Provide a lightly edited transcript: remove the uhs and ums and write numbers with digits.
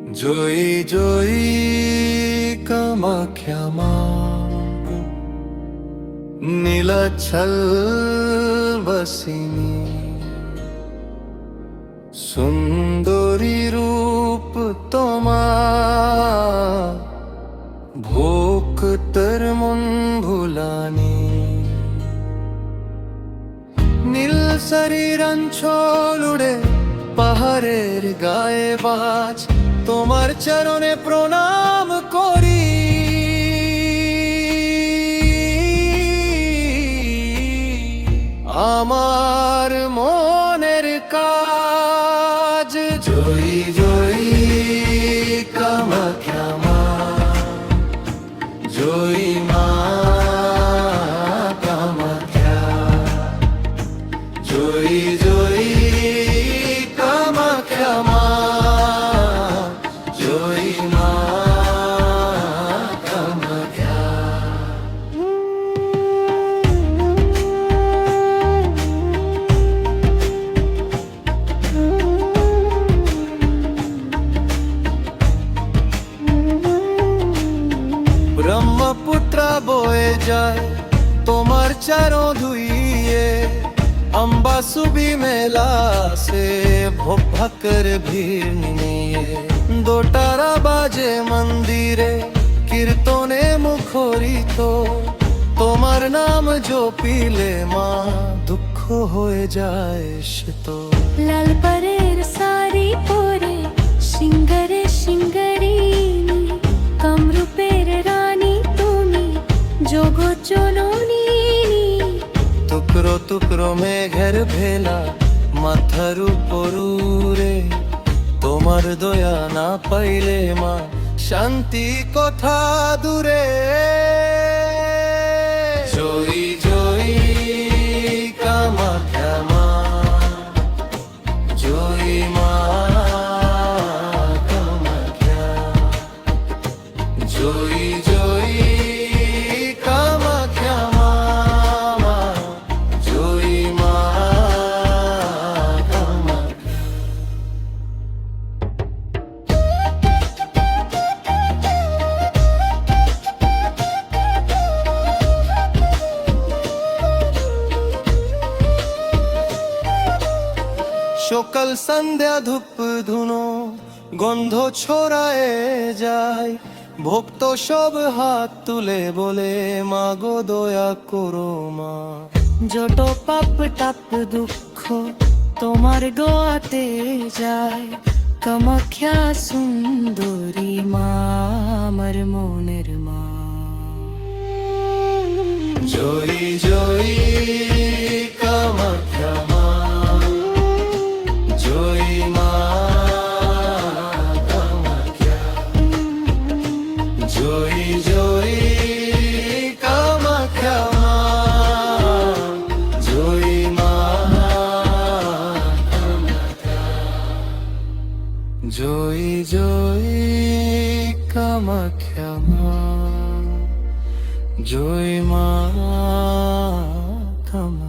জয়ী জয়ী কামাখ্যা মা, নীলাচল বসিনী, সুন্দরী রূপ তোমার, ভোক্তর মন ভুলানি। নীল শরীর অঞ্চল উড়ে পাহাড়ের গায়ে বাজ, তোমার চরণে প্রণাম করি। আমার মনের কাজ জয়ী জয়ী কামাখ্যা মা, জয়ী মা কামাখ্যা, জয়ী জয়ী কামাখ্যা মা, জয়ী মা কামাখ্যা। ব্রহ্মপুত্র বয়ে যায় তোমার চারোं ধুইয়ে, अम्बा सुबी मेला से भक्कर भीड़ निये। दो तारा बाजे मंदिरे कीर्तने मुखरित, তোমার নাম জপিলে মা দুঃখ হয়ে যায় সে তো। লাল পাড়ের শাড়ি পরে সিঙ্গারে সিঙ্গারিনী, কামরূপের রানী তুমি জগৎ জননী। টুকরো টুকরো মেঘের ভেলা মাথার উপরে, তোমার দয়া না পাইলে মা শান্তি কথা দূরে। জয়ী জয়ী কামাখ্যা মা, জয়ী মা কামাখ্যা, জয়ী জয়ী কামাখ্যা মা, জয়ী মা কামাখ্যা। সকাল সন্ধ্যা ধূপ ধুনো গন্ধ ছড়ায় যায়, ভক্ত সব হাত তুলে বলে মা গো দয়া করো মা। যত পাপ তাপ দুঃখ তোমার গোয়াতে যায়, কামাখ্যা সুন্দরী মা আমার মনের মা। জয়ী জয়ী কামাখ্যা মা, জয়ী মা কামাখ্যা, জয়ী জয়ী কামাখ্যা মা, জয়ী মা কামাখ্যা, জয়ী জয়ী কামাখ্যা মা, জয় মা কামাখ্যা।